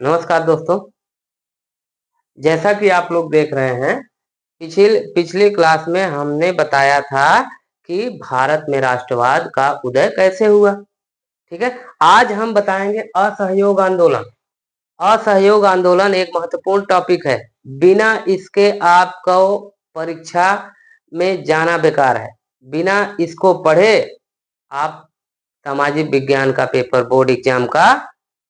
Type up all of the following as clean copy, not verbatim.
नमस्कार दोस्तों। जैसा कि आप लोग देख रहे हैं, पिछली क्लास में हमने बताया था कि भारत में राष्ट्रवाद का उदय कैसे हुआ। ठीक है, आज हम बताएंगे असहयोग आंदोलन। असहयोग आंदोलन एक महत्वपूर्ण टॉपिक है। बिना इसके आपको परीक्षा में जाना बेकार है। बिना इसको पढ़े आप सामाजिक विज्ञान का पेपर, बोर्ड एग्जाम का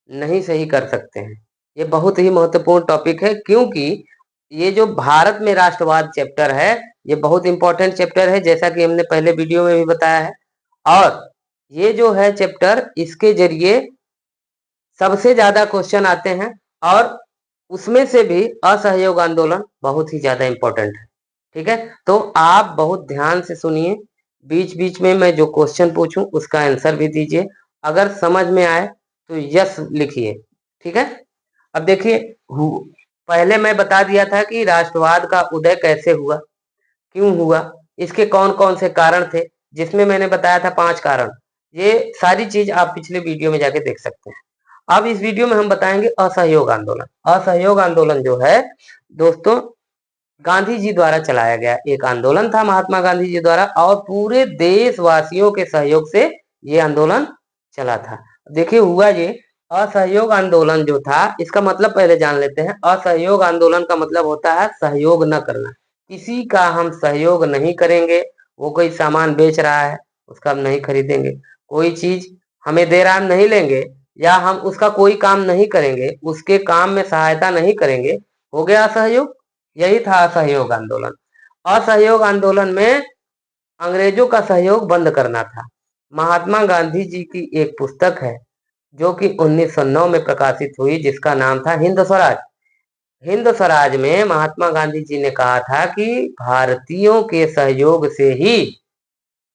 नहीं सही कर सकते हैं। ये बहुत ही महत्वपूर्ण टॉपिक है, क्योंकि ये जो भारत में राष्ट्रवाद चैप्टर है, ये बहुत इंपॉर्टेंट चैप्टर है, जैसा कि हमने पहले वीडियो में भी बताया है। और ये जो है चैप्टर, इसके जरिए सबसे ज्यादा क्वेश्चन आते हैं, और उसमें से भी असहयोग आंदोलन बहुत ही ज्यादा इंपॉर्टेंट है। ठीक है, तो आप बहुत ध्यान से सुनिए। बीच बीच में मैं जो क्वेश्चन पूछूं उसका आंसर भी दीजिए। अगर समझ में आए तो यस लिखिए। ठीक है, अब देखिए, पहले मैं बता दिया था कि राष्ट्रवाद का उदय कैसे हुआ, क्यों हुआ, इसके कौन कौन से कारण थे, जिसमें मैंने बताया था 5 कारण। ये सारी चीज आप पिछले वीडियो में जाके देख सकते हैं। अब इस वीडियो में हम बताएंगे असहयोग आंदोलन। असहयोग आंदोलन जो है दोस्तों, गांधी जी द्वारा चलाया गया एक आंदोलन था, महात्मा गांधी जी द्वारा, और पूरे देशवासियों के सहयोग से ये आंदोलन चला था। देखिए हुआ ये, असहयोग आंदोलन जो था, इसका मतलब पहले जान लेते हैं। असहयोग आंदोलन का मतलब होता है सहयोग न करना। किसी का हम सहयोग नहीं करेंगे। वो कोई सामान बेच रहा है, उसका हम नहीं खरीदेंगे। कोई चीज हमें दे रहा, हम नहीं लेंगे, या हम उसका कोई काम नहीं करेंगे, उसके काम में सहायता नहीं करेंगे। हो गया असहयोग। यही था असहयोग आंदोलन। असहयोग आंदोलन में अंग्रेजों का सहयोग बंद करना था। महात्मा गांधी जी की एक पुस्तक है जो कि 1909 में प्रकाशित हुई, जिसका नाम था हिंद स्वराज। हिंद स्वराज में महात्मा गांधी जी ने कहा था कि भारतीयों के सहयोग से ही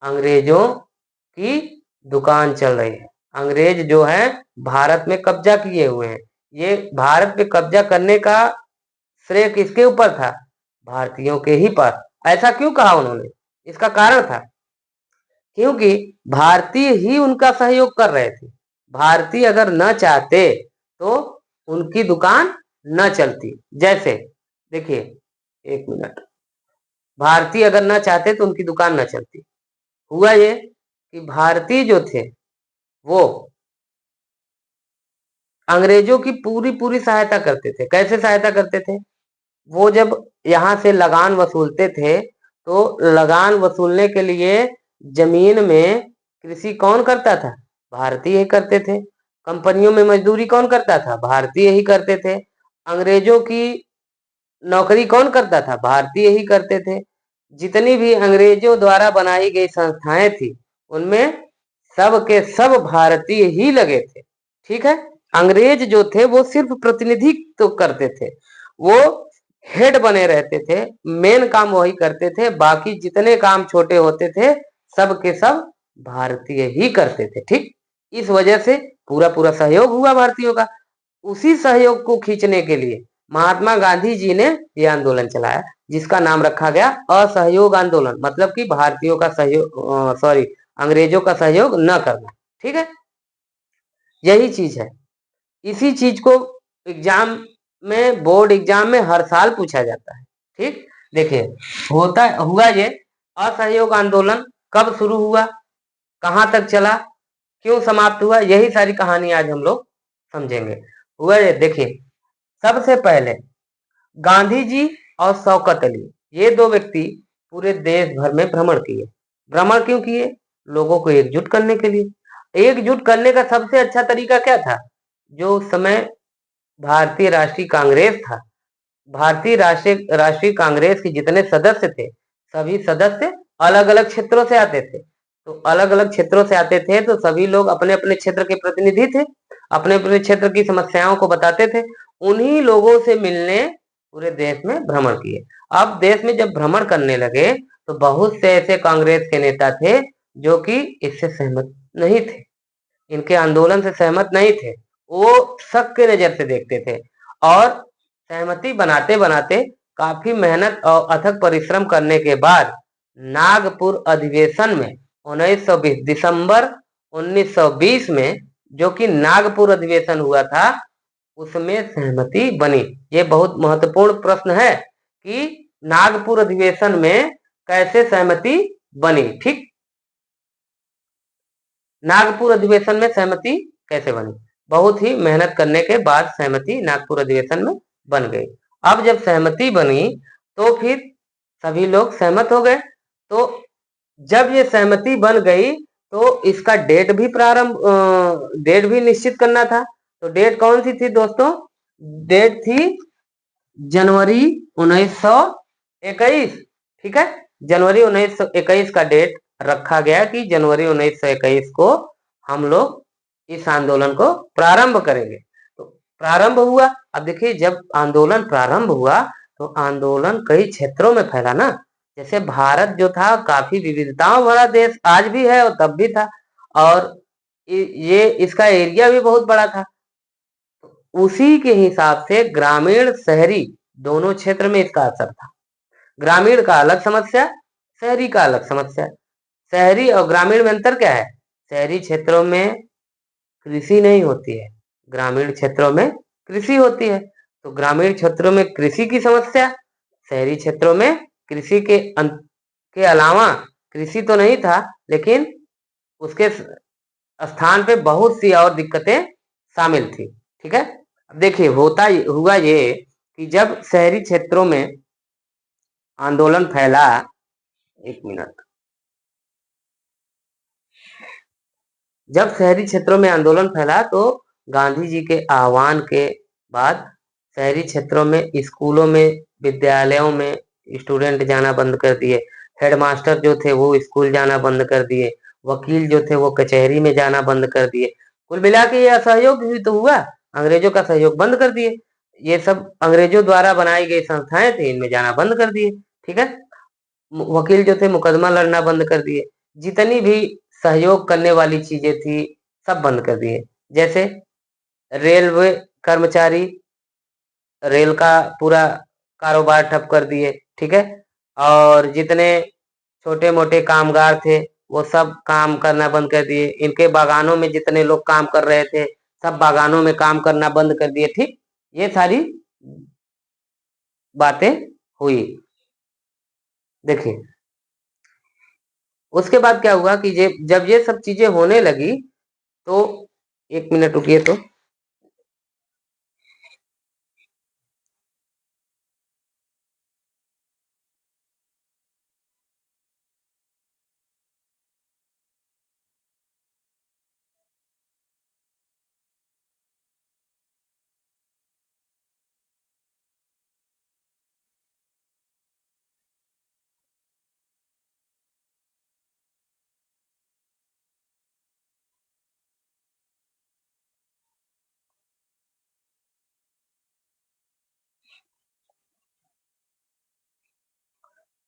अंग्रेजों की दुकान चल रही है। अंग्रेज जो है भारत में कब्जा किए हुए हैं। ये भारत पे कब्जा करने का श्रेय किसके ऊपर था? भारतीयों के ही पास। ऐसा क्यों कहा उन्होंने? इसका कारण था, क्योंकि भारतीय ही उनका सहयोग कर रहे थे। भारतीय अगर न चाहते तो उनकी दुकान न चलती। जैसे देखिए, एक मिनट, भारतीय अगर न चाहते तो उनकी दुकान न चलती। हुआ ये कि भारतीय जो थे वो अंग्रेजों की पूरी पूरी सहायता करते थे। कैसे सहायता करते थे? वो जब यहाँ से लगान वसूलते थे, तो लगान वसूलने के लिए जमीन में कृषि कौन करता था? भारतीय ही करते थे। कंपनियों में मजदूरी कौन करता था? भारतीय ही करते थे। अंग्रेजों की नौकरी कौन करता था? भारतीय ही करते थे। जितनी भी अंग्रेजों द्वारा बनाई गई संस्थाएं थी, उनमें सब के सब भारतीय ही लगे थे। ठीक है, अंग्रेज जो थे वो सिर्फ प्रतिनिधित्व तो करते थे। वो हेड बने रहते थे, मेन काम वही करते थे। बाकी जितने काम छोटे होते थे, सब के सब भारतीय ही करते थे। ठीक, इस वजह से पूरा पूरा सहयोग हुआ भारतीयों का। उसी सहयोग को खींचने के लिए महात्मा गांधी जी ने यह आंदोलन चलाया, जिसका नाम रखा गया असहयोग आंदोलन। मतलब कि भारतीयों का सहयोग, सॉरी, अंग्रेजों का सहयोग न करना। ठीक है, यही चीज है। इसी चीज को एग्जाम में, बोर्ड एग्जाम में हर साल पूछा जाता है। ठीक, देखिए, होता हुआ ये, असहयोग आंदोलन कब शुरू हुआ, कहां तक चला, क्यों समाप्त हुआ, यही सारी कहानी आज हम लोग समझेंगे। हुआ ये, देखिए, सबसे पहले गांधी जी और शौकत अली, ये दो व्यक्ति पूरे देश भर में भ्रमण किए। भ्रमण क्यों किए? लोगों को एकजुट करने के लिए। एकजुट करने का सबसे अच्छा तरीका क्या था? जो उस समय भारतीय राष्ट्रीय कांग्रेस था, भारतीय राष्ट्रीय कांग्रेस के जितने सदस्य थे, सभी सदस्य अलग अलग क्षेत्रों से आते थे। तो अलग अलग क्षेत्रों से आते थे, तो सभी लोग अपने अपने क्षेत्र के प्रतिनिधि थे, अपने अपने क्षेत्र की समस्याओं को बताते थे। उन्हीं लोगों से मिलने पूरे देश में भ्रमण किए। अब देश में जब भ्रमण करने लगे, तो बहुत से ऐसे कांग्रेस के नेता थे जो कि इससे सहमत नहीं थे, इनके आंदोलन से सहमत नहीं थे। वो शक के नजर से देखते थे, और सहमति बनाते बनाते काफी मेहनत और अथक परिश्रम करने के बाद नागपुर अधिवेशन में 1920, दिसंबर 1920 में, जो कि नागपुर अधिवेशन हुआ था, उसमें सहमति बनी। ये बहुत महत्वपूर्ण प्रश्न है कि नागपुर अधिवेशन में कैसे सहमति बनी। ठीक, नागपुर अधिवेशन में सहमति कैसे बनी? बहुत ही मेहनत करने के बाद सहमति नागपुर अधिवेशन में बन गई। अब जब सहमति बनी तो फिर सभी लोग सहमत हो गए। तो जब ये सहमति बन गई तो इसका डेट भी निश्चित करना था। तो डेट कौन सी थी दोस्तों? डेट थी जनवरी 1921। ठीक है, जनवरी 1921 का डेट रखा गया कि जनवरी 1921 को हम लोग इस आंदोलन को प्रारंभ करेंगे। तो प्रारंभ हुआ। अब देखिए, जब आंदोलन प्रारंभ हुआ तो आंदोलन कई क्षेत्रों में फैला ना। जैसे भारत जो था काफी विविधताओं भरा देश आज भी है और तब भी था, और ये इसका एरिया भी बहुत बड़ा था। उसी के हिसाब से ग्रामीण शहरी दोनों क्षेत्र में इसका असर था। ग्रामीण का अलग समस्या, शहरी का अलग समस्या। शहरी और ग्रामीण में अंतर क्या है? शहरी क्षेत्रों में कृषि नहीं होती है, ग्रामीण क्षेत्रों में कृषि होती है। तो ग्रामीण क्षेत्रों में कृषि की समस्या, शहरी क्षेत्रों में कृषि के अलावा कृषि तो नहीं था, लेकिन उसके स्थान पे बहुत सी और दिक्कतें शामिल थी। ठीक है, अब देखिए हुआ ये कि जब शहरी क्षेत्रों में आंदोलन फैला, एक मिनट, जब शहरी क्षेत्रों में आंदोलन फैला तो गांधी जी के आह्वान के बाद शहरी क्षेत्रों में स्कूलों में, विद्यालयों में स्टूडेंट जाना बंद कर दिए। हेडमास्टर जो थे वो स्कूल जाना बंद कर दिए। वकील जो थे वो कचहरी में जाना बंद कर दिए। कुल मिला के ये असहयोग भी तो हुआ, अंग्रेजों का सहयोग बंद कर दिए। ये सब अंग्रेजों द्वारा बनाई गई संस्थाएं थी, इनमें जाना बंद कर दिए। ठीक है, वकील जो थे मुकदमा लड़ना बंद कर दिए। जितनी भी सहयोग करने वाली चीजें थी सब बंद कर दिए। जैसे रेलवे कर्मचारी रेल का पूरा कारोबार ठप कर दिए। ठीक है, और जितने छोटे मोटे कामगार थे वो सब काम करना बंद कर दिए। इनके बागानों में जितने लोग काम कर रहे थे सब बागानों में काम करना बंद कर दिए। ठीक, ये सारी बातें हुई। देखिए, उसके बाद क्या हुआ कि जब ये सब चीजें होने लगी तो, एक मिनट रुकिए। तो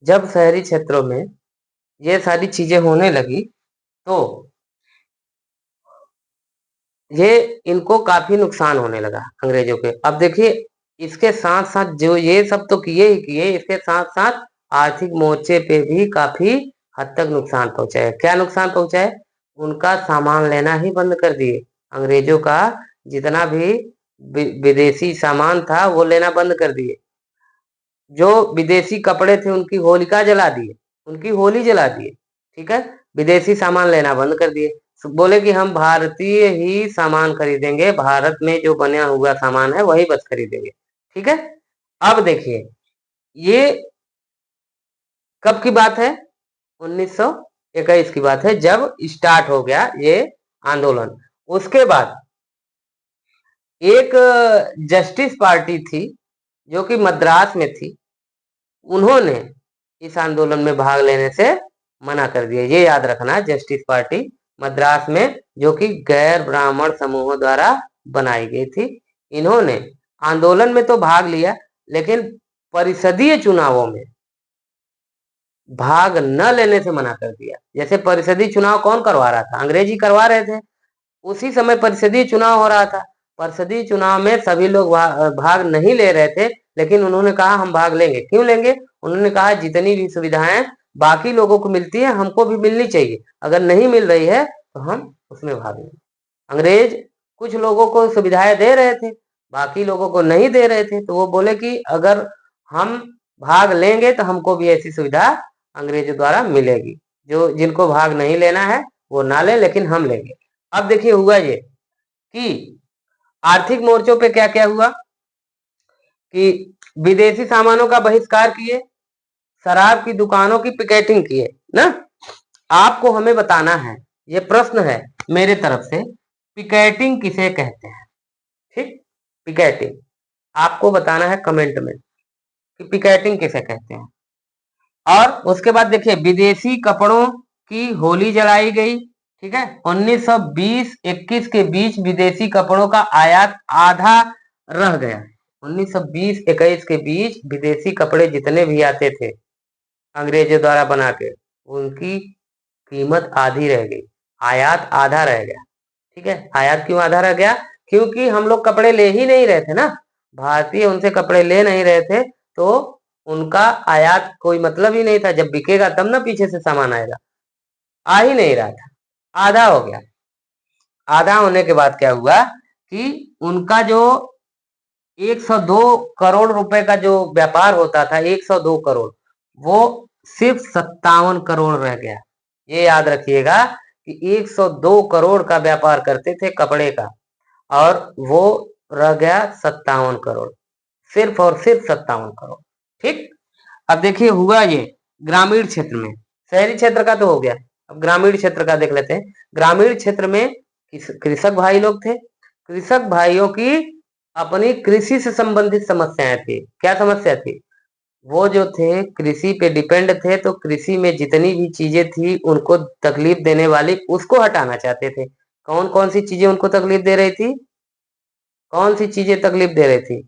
जब शहरी क्षेत्रों में ये सारी चीजें होने लगी तो ये इनको काफी नुकसान होने लगा अंग्रेजों के। अब देखिए, इसके साथ साथ जो ये सब तो किए ही किए, इसके साथ साथ आर्थिक मोर्चे पे भी काफी हद तक नुकसान पहुंचा है। क्या नुकसान पहुंचा है? उनका सामान लेना ही बंद कर दिए। अंग्रेजों का जितना भी विदेशी सामान था वो लेना बंद कर दिए। जो विदेशी कपड़े थे उनकी होलिका जला दिए, उनकी होली जला दिए। ठीक है, विदेशी सामान लेना बंद कर दिए। बोले कि हम भारतीय ही सामान खरीदेंगे, भारत में जो बना हुआ सामान है वही बस खरीदेंगे। ठीक है, अब देखिए, ये कब की बात है? 1921 की बात है, जब स्टार्ट हो गया ये आंदोलन। उसके बाद एक जस्टिस पार्टी थी जो कि मद्रास में थी, उन्होंने इस आंदोलन में भाग लेने से मना कर दिया। ये याद रखना, जस्टिस पार्टी मद्रास में जो कि गैर ब्राह्मण समूहों द्वारा बनाई गई थी। इन्होंने आंदोलन में तो भाग लिया, लेकिन परिषदीय चुनावों में भाग न लेने से मना कर दिया। जैसे परिषदीय चुनाव कौन करवा रहा था? अंग्रेजी करवा रहे थे। उसी समय परिषदीय चुनाव हो रहा था। परिषदीय चुनाव में सभी लोग भाग नहीं ले रहे थे, लेकिन उन्होंने कहा हम भाग लेंगे। क्यों लेंगे? उन्होंने कहा जितनी भी सुविधाएं बाकी लोगों को मिलती है हमको भी मिलनी चाहिए, अगर नहीं मिल रही है तो हम उसमें भाग लेंगे। अंग्रेज कुछ लोगों को सुविधाएं दे रहे थे, बाकी लोगों को नहीं दे रहे थे, तो वो बोले कि अगर हम भाग लेंगे तो हमको भी ऐसी सुविधा अंग्रेजों द्वारा मिलेगी। जो जिनको भाग नहीं लेना है वो ना ले, लेकिन हम लेंगे। अब देखिए हुआ ये कि आर्थिक मोर्चों पे क्या क्या हुआ कि विदेशी सामानों का बहिष्कार किए, शराब की दुकानों की पिकेटिंग किए ना। आपको हमें बताना है, ये प्रश्न है मेरे तरफ से, पिकेटिंग किसे कहते हैं? ठीक, पिकेटिंग आपको बताना है कमेंट में कि पिकेटिंग किसे कहते हैं। और उसके बाद देखिए विदेशी कपड़ों की होली जलाई गई। ठीक है, 1920-21 के बीच विदेशी कपड़ों का आयात आधा रह गया। 1920-21 के बीच विदेशी कपड़े जितने भी आते थे अंग्रेजों द्वारा बना के, उनकी कीमत आधी रह गई, आयात आधा रह गया। ठीक है, आयात क्यों आधा रह गया? क्योंकि हम लोग कपड़े ले ही नहीं रहे थे ना, भारतीय उनसे कपड़े ले नहीं रहे थे, तो उनका आयात कोई मतलब ही नहीं था। जब बिकेगा तब ना पीछे से सामान आएगा, आ ही नहीं रहा था, आधा हो गया। आधा होने के बाद क्या हुआ कि उनका जो 102 करोड़ रुपए का जो व्यापार होता था, 102 करोड़, वो सिर्फ 57 करोड़ रह गया। ये याद रखिएगा कि 102 करोड़ का व्यापार करते थे कपड़े का, और वो रह गया 57 करोड़, सिर्फ और सिर्फ 57 करोड़। ठीक, अब देखिए हुआ ये ग्रामीण क्षेत्र में, शहरी क्षेत्र का तो हो गया, अब ग्रामीण क्षेत्र का देख लेते हैं। ग्रामीण क्षेत्र में कृषक भाई लोग थे। कृषक भाइयों की अपनी कृषि से संबंधित समस्याएं थी। क्या समस्या थी? वो जो थे कृषि पे डिपेंड थे, तो कृषि में जितनी भी चीजें थी उनको तकलीफ देने वाली, उसको हटाना चाहते थे। कौन कौन सी चीजें उनको तकलीफ दे रही थी? कौन सी चीजें तकलीफ दे रही थी,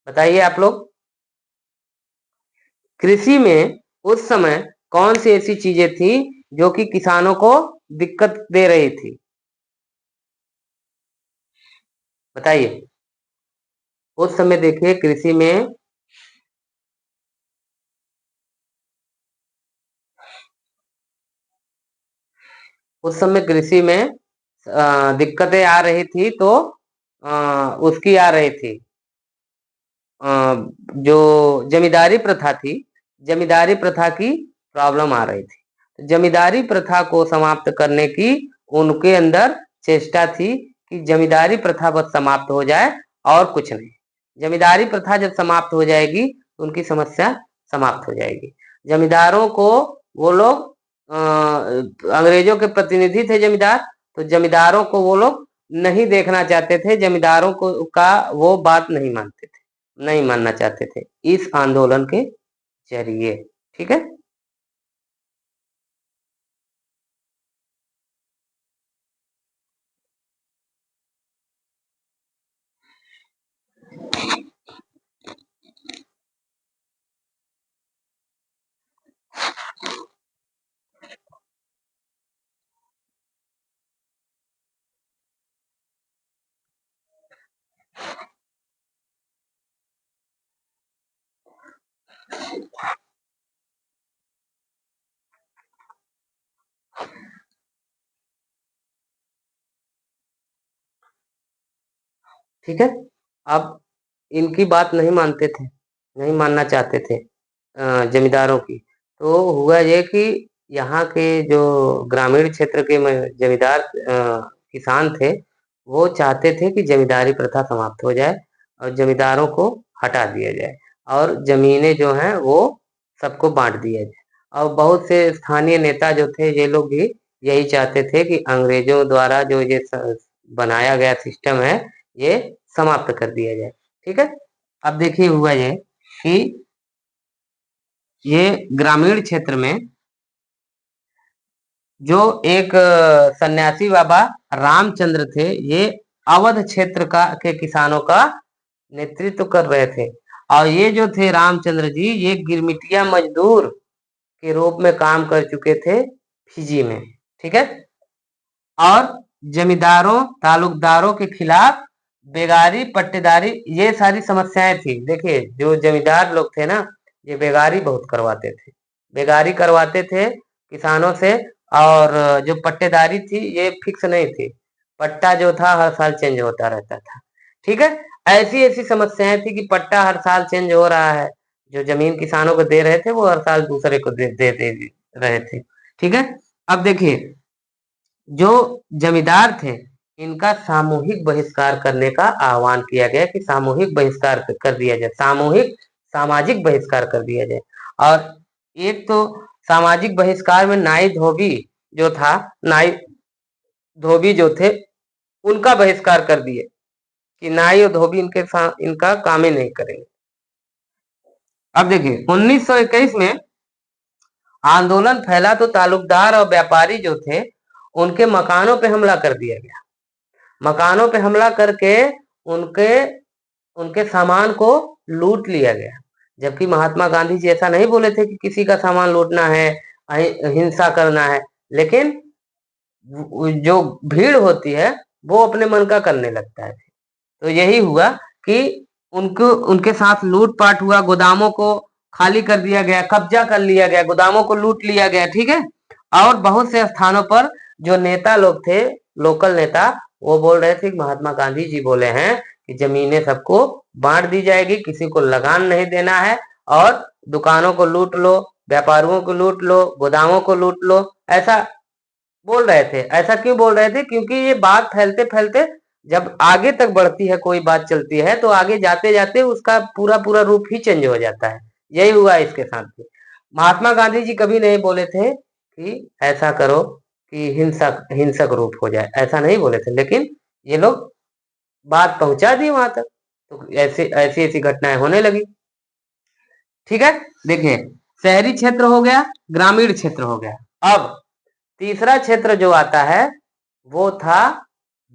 बताइए आप लोग। कृषि में उस समय कौन सी ऐसी चीजें थी जो कि किसानों को दिक्कत दे रही थी, बताइए। उस समय देखिए कृषि में, उस समय कृषि में दिक्कतें आ रही थी, तो उसकी आ रही थी, जो जमींदारी प्रथा थी, जमींदारी प्रथा की प्रॉब्लम आ रही थी। जमींदारी प्रथा को समाप्त करने की उनके अंदर चेष्टा थी कि जमींदारी प्रथा बस समाप्त हो जाए और कुछ नहीं। जमींदारी प्रथा जब समाप्त हो जाएगी तो उनकी समस्या समाप्त हो जाएगी। जमींदारों को वो लोग अंग्रेजों के प्रतिनिधि थे जमींदार, तो जमींदारों को वो लोग नहीं देखना चाहते थे, जमींदारों को का वो बात नहीं मानते थे, नहीं मानना चाहते थे इस आंदोलन के जरिए। ठीक है, ठीक है। अब इनकी बात नहीं मानते थे, नहीं मानना चाहते थे जमींदारों की। तो हुआ ये कि यहाँ के जो ग्रामीण क्षेत्र के जमींदार किसान थे, वो चाहते थे कि जमींदारी प्रथा समाप्त हो जाए और जमींदारों को हटा दिया जाए, और जमीनें जो हैं वो सबको बांट दिया जाए। और बहुत से स्थानीय नेता जो थे, ये लोग भी यही चाहते थे कि अंग्रेजों द्वारा जो ये बनाया गया सिस्टम है, ये समाप्त कर दिया जाए। ठीक है, अब देखिए हुआ ये कि ये ग्रामीण क्षेत्र में जो एक सन्यासी बाबा रामचंद्र थे, ये अवध क्षेत्र का के किसानों का नेतृत्व कर रहे थे। और ये जो थे रामचंद्र जी, ये गिरमिटिया मजदूर के रूप में काम कर चुके थे फिजी में। ठीक है, और जमींदारों तालुकदारों के खिलाफ बेगारी पट्टेदारी, ये सारी समस्याएं थी। देखिए जो जमींदार लोग थे ना, ये बेगारी बहुत करवाते थे, बेगारी करवाते थे किसानों से। और जो पट्टेदारी थी ये फिक्स नहीं थी, पट्टा जो था हर साल चेंज होता रहता था। ठीक है, ऐसी ऐसी समस्याएं थी कि पट्टा हर साल चेंज हो रहा है, जो जमीन किसानों को दे रहे थे वो हर साल दूसरे को दे रहे थे। ठीक है, अब देखिए, जो जमींदार थे इनका सामूहिक बहिष्कार करने का आह्वान किया गया कि सामूहिक बहिष्कार कर दिया जाए, सामूहिक सामाजिक बहिष्कार कर दिया जाए। और एक तो सामाजिक बहिष्कार में नाई धोबी जो था, नाई धोबी जो थे उनका बहिष्कार कर दिए कि नाई और धोबी इनका काम ही नहीं करेंगे। अब देखिए 1921 में आंदोलन फैला तो तालुकदार और व्यापारी जो थे उनके मकानों पे हमला कर दिया गया। मकानों पे हमला करके उनके उनके सामान को लूट लिया गया। जबकि महात्मा गांधी जी ऐसा नहीं बोले थे कि किसी का सामान लूटना है, हिंसा करना है, लेकिन जो भीड़ होती है वो अपने मन का करने लगता है। तो यही हुआ कि उनको उनके साथ लूटपाट हुआ, गोदामों को खाली कर दिया गया, कब्जा कर लिया गया, गोदामों को लूट लिया गया। ठीक है, और बहुत से स्थानों पर जो नेता लोग थे, लोकल नेता, वो बोल रहे थे कि महात्मा गांधी जी बोले हैं कि जमीनें सबको बांट दी जाएगी, किसी को लगान नहीं देना है, और दुकानों को लूट लो, व्यापारियों को लूट लो, गोदामों को लूट लो, ऐसा बोल रहे थे। ऐसा क्यों बोल रहे थे? क्योंकि ये बात फैलते फैलते जब आगे तक बढ़ती है, कोई बात चलती है, तो आगे जाते जाते उसका पूरा पूरा रूप ही चेंज हो जाता है। यही हुआ इसके साथ भी। महात्मा गांधी जी कभी नहीं बोले थे कि ऐसा करो कि हिंसक हिंसक रूप हो जाए, ऐसा नहीं बोले थे, लेकिन ये लोग बात पहुंचा दी वहां तक, तो ऐसी ऐसी ऐसी घटनाएं होने लगी। ठीक है, देखिए, शहरी क्षेत्र हो गया, ग्रामीण क्षेत्र हो गया। अब तीसरा क्षेत्र जो आता है वो था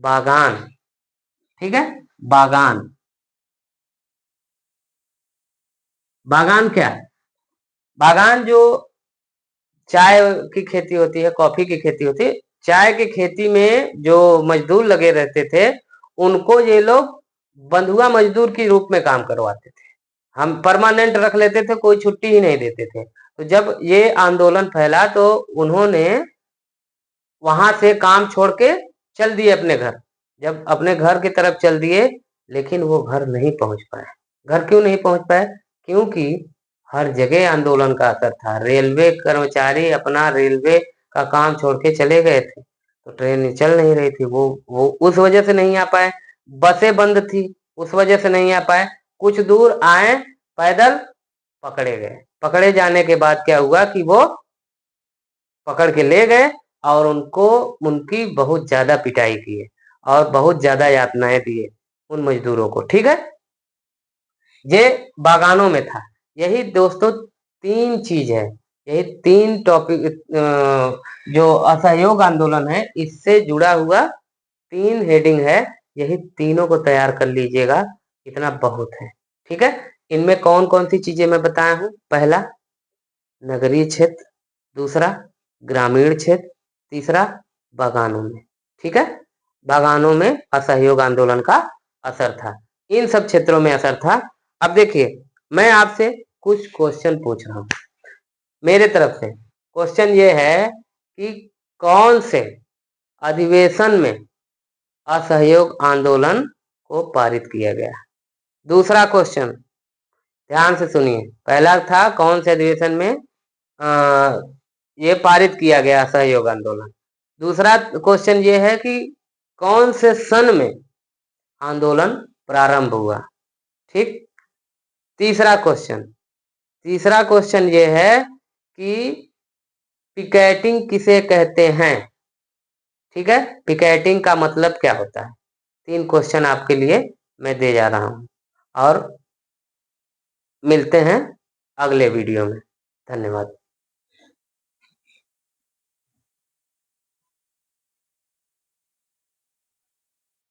बागान। ठीक है, बागान। बागान क्या है? बागान जो चाय की खेती होती है, कॉफी की खेती होती है, चाय की खेती में जो मजदूर लगे रहते थे उनको ये लोग बंधुआ मजदूर के रूप में काम करवाते थे। हम परमानेंट रख लेते थे, कोई छुट्टी ही नहीं देते थे। तो जब ये आंदोलन फैला तो उन्होंने वहां से काम छोड़ के चल दिए अपने घर। जब अपने घर की तरफ चल दिए, लेकिन वो घर नहीं पहुंच पाए। घर क्यों नहीं पहुंच पाए? क्योंकि हर जगह आंदोलन का असर था। रेलवे कर्मचारी अपना रेलवे का काम छोड़ के चले गए थे, तो ट्रेन चल नहीं रही थी, वो उस वजह से नहीं आ पाए। बसें बंद थी, उस वजह से नहीं आ पाए। कुछ दूर आए पैदल, पकड़े गए। पकड़े जाने के बाद क्या हुआ कि वो पकड़ के ले गए और उनको उनकी बहुत ज्यादा पिटाई की और बहुत ज्यादा यातनाएं दिए उन मजदूरों को। ठीक है, ये बागानों में था। यही दोस्तों तीन चीज है, यही तीन टॉपिक, जो असहयोग आंदोलन है इससे जुड़ा हुआ तीन हेडिंग है। यही तीनों को तैयार कर लीजिएगा, इतना बहुत है। ठीक है, इनमें कौन कौन सी चीजें मैं बताया हूं? पहला नगरीय क्षेत्र, दूसरा ग्रामीण क्षेत्र, तीसरा बागानों में। ठीक है, बागानों में असहयोग आंदोलन का असर था, इन सब क्षेत्रों में असर था। अब देखिए, मैं आपसे कुछ क्वेश्चन पूछ रहा हूं मेरे तरफ से। क्वेश्चन ये है कि कौन से अधिवेशन में असहयोग आंदोलन को पारित किया गया? दूसरा क्वेश्चन, ध्यान से सुनिए। पहला था कौन से अधिवेशन में ये पारित किया गया असहयोग आंदोलन। दूसरा क्वेश्चन ये है कि कौन से सन में आंदोलन प्रारंभ हुआ। ठीक, तीसरा क्वेश्चन ये है कि पिकेटिंग किसे कहते हैं। ठीक है, पिकेटिंग का मतलब क्या होता है? तीन क्वेश्चन आपके लिए मैं दे जा रहा हूं, और मिलते हैं अगले वीडियो में। धन्यवाद।